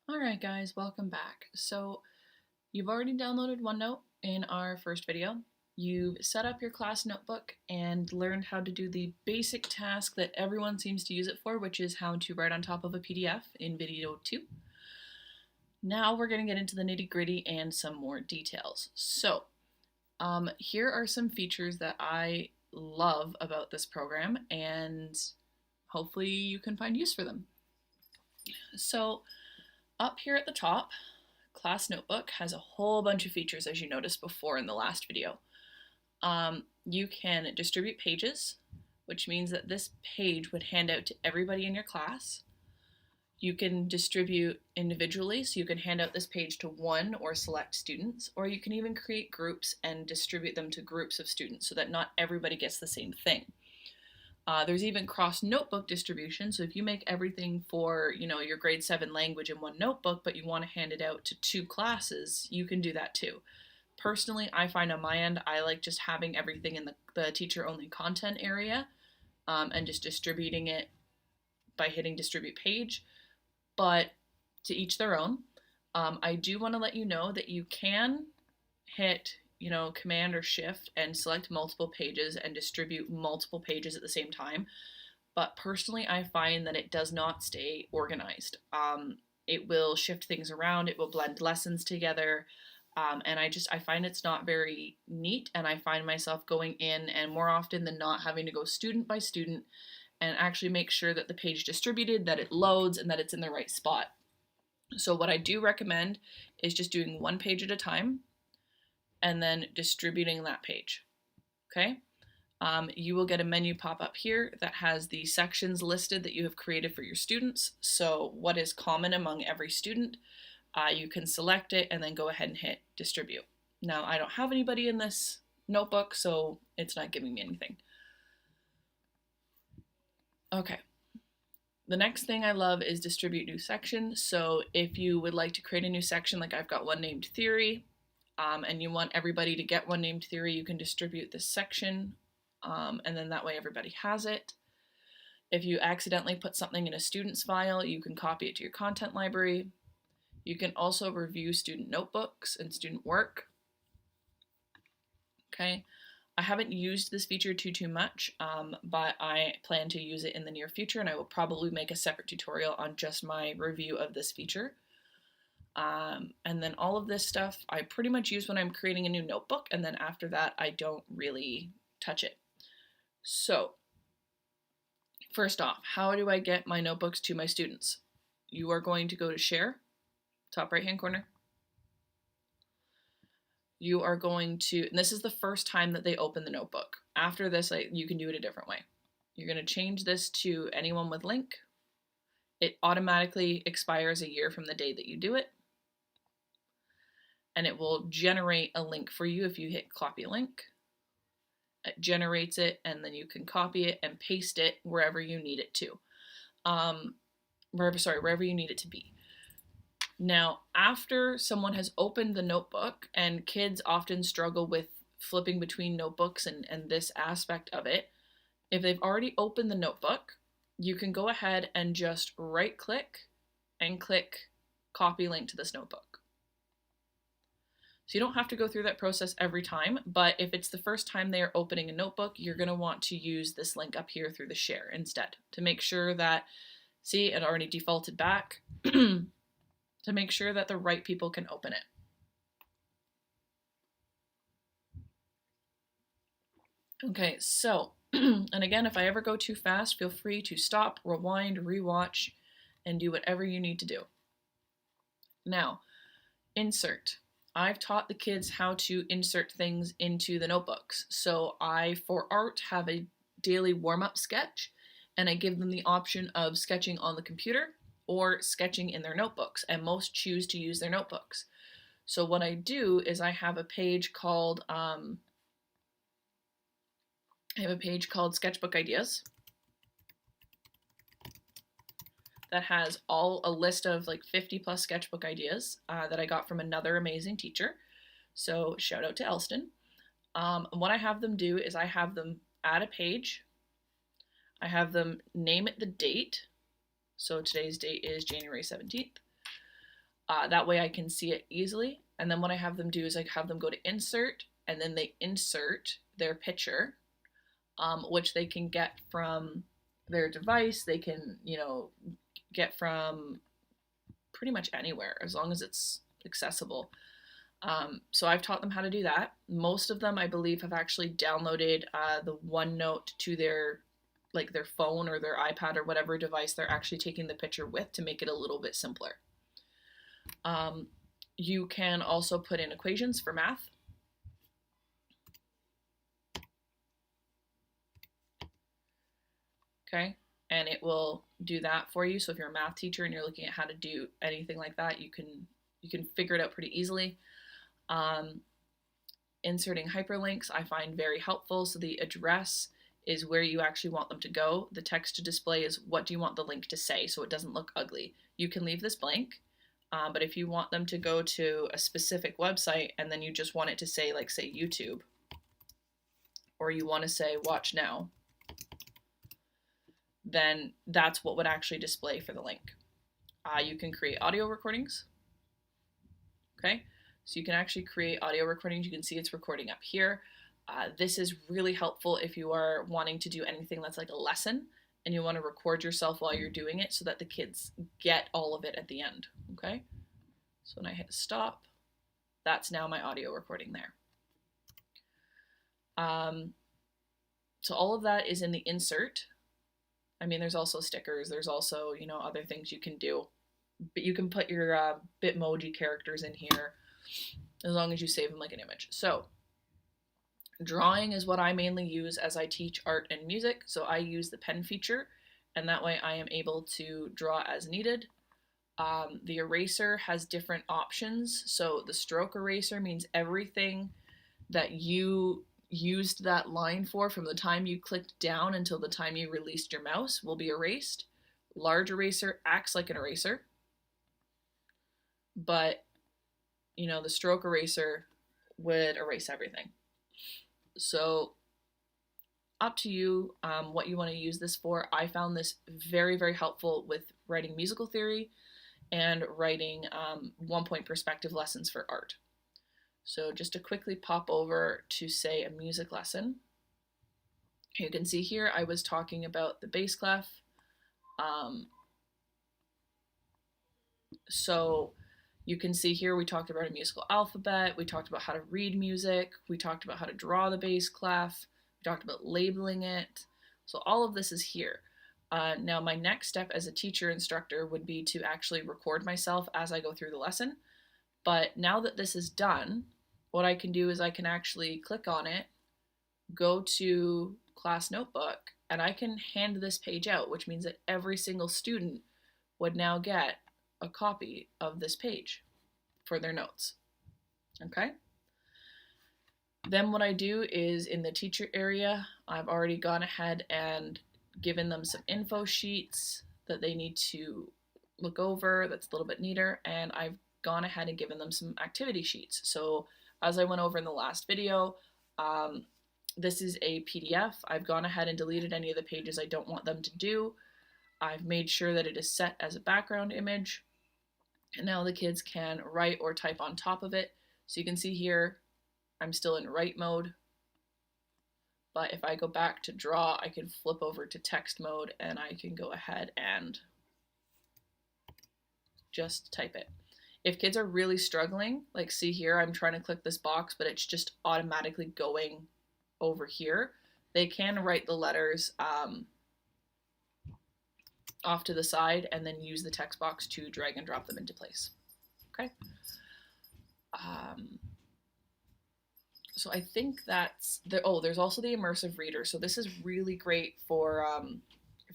Alright guys, welcome back. So you've already downloaded OneNote in our first video. You've set up your class notebook and learned how to do the basic task that everyone seems to use it for, which is how to write on top of a PDF in video 2. Now we're going to get into the nitty-gritty and some more details. So here are some features that I love about this program, and hopefully you can find use for them. So up here at the top, Class Notebook has a whole bunch of features, as you noticed before in the last video. You can distribute pages, which means that this page would hand out to everybody in your class. You can distribute individually, so you can hand out this page to one or select students, or you can even create groups and distribute them to groups of students so that not everybody gets the same thing. There's even cross notebook distribution, so if you make everything for your grade 7 language in one notebook, but you want to hand it out to 2 classes, you can do that too. Personally, I find on my end, I like just having everything in the teacher-only content area and just distributing it by hitting distribute page, but to each their own. I do want to let you know that you can hit Command or Shift and select multiple pages and distribute multiple pages at the same time. But personally, I find that it does not stay organized. It will shift things around, it will blend lessons together, and I find it's not very neat, and I find myself going in and more often than not having to go student by student and actually make sure that the page distributed, that it loads, and that it's in the right spot. So what I do recommend is just doing one page at a time and then distributing that page. Okay? You will get a menu pop up here that has the sections listed that you have created for your students. So what is common among every student, you can select it and then go ahead and hit distribute. Now I don't have anybody in this notebook, so it's not giving me anything. Okay. The next thing I love is distribute new section. So if you would like to create a new section, like I've got one named theory, and you want everybody to get one named theory, you can distribute this section, and then that way everybody has it. If you accidentally put something in a student's file, you can copy it to your content library. You can also review student notebooks and student work. Okay, I haven't used this feature too much, but I plan to use it in the near future, and I will probably make a separate tutorial on just my review of this feature. And then all of this stuff I pretty much use when I'm creating a new notebook, and then after that I don't really touch it. So first off, how do I get my notebooks to my students? You are going to go to Share, top right hand corner. You are going to, and this is the first time that they open the notebook. After this, you can do it a different way. You're going to change this to anyone with link. It automatically expires a year from the day that you do it. And it will generate a link for you if you hit copy link. It generates it, and then you can copy it and paste it wherever you need it to. Wherever you need it to be. Now, after someone has opened the notebook, and kids often struggle with flipping between notebooks and this aspect of it, if they've already opened the notebook, you can go ahead and just right click and click copy link to this notebook. So you don't have to go through that process every time, but if it's the first time they are opening a notebook, you're going to want to use this link up here through the share instead to make sure that, see, it already defaulted back, to make sure that the right people can open it. Okay, so, and again, if I ever go too fast, feel free to stop, rewind, rewatch, and do whatever you need to do. Now, insert. I've taught the kids how to insert things into the notebooks. So I, for art, have a daily warm-up sketch, and I give them the option of sketching on the computer or sketching in their notebooks, and most choose to use their notebooks. So what I do is I have a page called Sketchbook Ideas that has a list of like 50 plus sketchbook ideas that I got from another amazing teacher. So shout out to Elston. What I have them do is I have them add a page. I have them name it the date. So today's date is January 17th. That way I can see it easily. And then what I have them do is I have them go to insert, and then they insert their picture, which they can get from their device. They can, get from pretty much anywhere as long as it's accessible. So I've taught them how to do that. Most of them, I believe, have actually downloaded the OneNote to their phone or their iPad or whatever device they're actually taking the picture with to make it a little bit simpler. You can also put in equations for math. Okay, and it will do that for you. So if you're a math teacher and you're looking at how to do anything like that, you can figure it out pretty easily. Inserting hyperlinks I find very helpful. So the address is where you actually want them to go. The text to display is what do you want the link to say, so it doesn't look ugly. You can leave this blank, but if you want them to go to a specific website and then you just want it to say, like, say YouTube, or you want to say watch now, then that's what would actually display for the link. You can create audio recordings. Okay, so you can actually create audio recordings. You can see it's recording up here. This is really helpful if you are wanting to do anything that's like a lesson and you want to record yourself while you're doing it so that the kids get all of it at the end. Okay, so when I hit stop, that's now my audio recording there. So all of that is in the insert. I mean, there's also stickers, there's also, other things you can do, but you can put your Bitmoji characters in here as long as you save them like an image. So drawing is what I mainly use as I teach art and music. So I use the pen feature, and that way I am able to draw as needed. The eraser has different options. So the stroke eraser means everything that you used that line for from the time you clicked down until the time you released your mouse will be erased. Large eraser acts like an eraser, but the stroke eraser would erase everything. So up to you what you want to use this for. I found this very, very helpful with writing musical theory and writing 1-point perspective lessons for art. So just to quickly pop over to, say, a music lesson, you can see here I was talking about the bass clef. So you can see here we talked about a musical alphabet, we talked about how to read music, we talked about how to draw the bass clef, we talked about labeling it. So all of this is here. Now my next step as a teacher instructor would be to actually record myself as I go through the lesson. But now that this is done, what I can do is I can actually click on it, go to class notebook, and I can hand this page out, which means that every single student would now get a copy of this page for their notes. Okay? Then what I do is in the teacher area, I've already gone ahead and given them some info sheets that they need to look over that's a little bit neater, and I've gone ahead and given them some activity sheets. So as I went over in the last video, this is a PDF. I've gone ahead and deleted any of the pages I don't want them to do. I've made sure that it is set as a background image, and now the kids can write or type on top of it. So you can see here, I'm still in write mode, but if I go back to draw, I can flip over to text mode and I can go ahead and just type it. If kids are really struggling, like see here, I'm trying to click this box, but it's just automatically going over here, they can write the letters off to the side and then use the text box to drag and drop them into place. Okay. So I think that's there's also the immersive reader. So this is really great for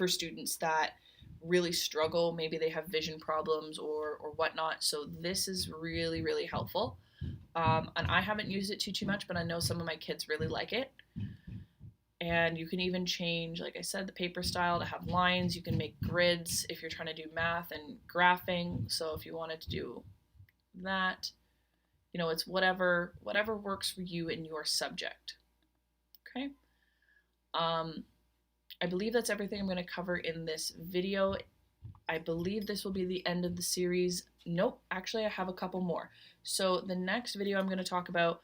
students that really struggle. Maybe they have vision problems or whatnot. So this is really, really helpful. And I haven't used it too much, but I know some of my kids really like it. And you can even change, like I said, the paper style to have lines. You can make grids if you're trying to do math and graphing. So if you wanted to do that, it's whatever works for you in your subject. Okay. I believe that's everything I'm going to cover in this video. I believe this will be the end of the series. Nope, actually I have a couple more. So the next video I'm going to talk about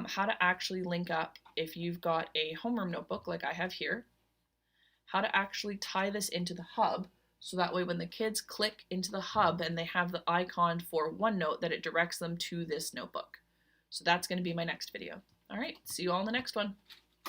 how to actually link up if you've got a homeroom notebook like I have here, how to actually tie this into the hub so that way when the kids click into the hub and they have the icon for OneNote that it directs them to this notebook. So that's going to be my next video. All right, see you all in the next one.